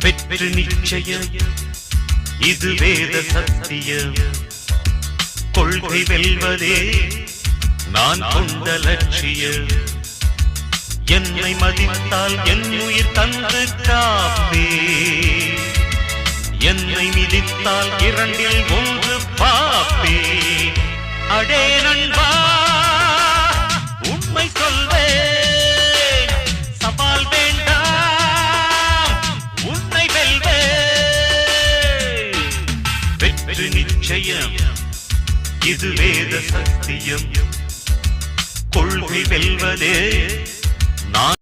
வெற்றி நிச்சயம் இது வேத சத்தியம் கொள்கை வெல்வதே நான் கொண்ட லட்சியம் என்னை மதித்தால் என் உயிர் தந்து காப்பே என்னை மிதித்தால் இரண்டில் ஒன்று பாப்பே அடே நண்பா உண்மை சொல்வேன் சவால் வேண்டாம் உன்னை வெல்வேன் வெற்றி நிச்சயம் இது வேத சத்தியம் கொள்கை வெல்வதே நான்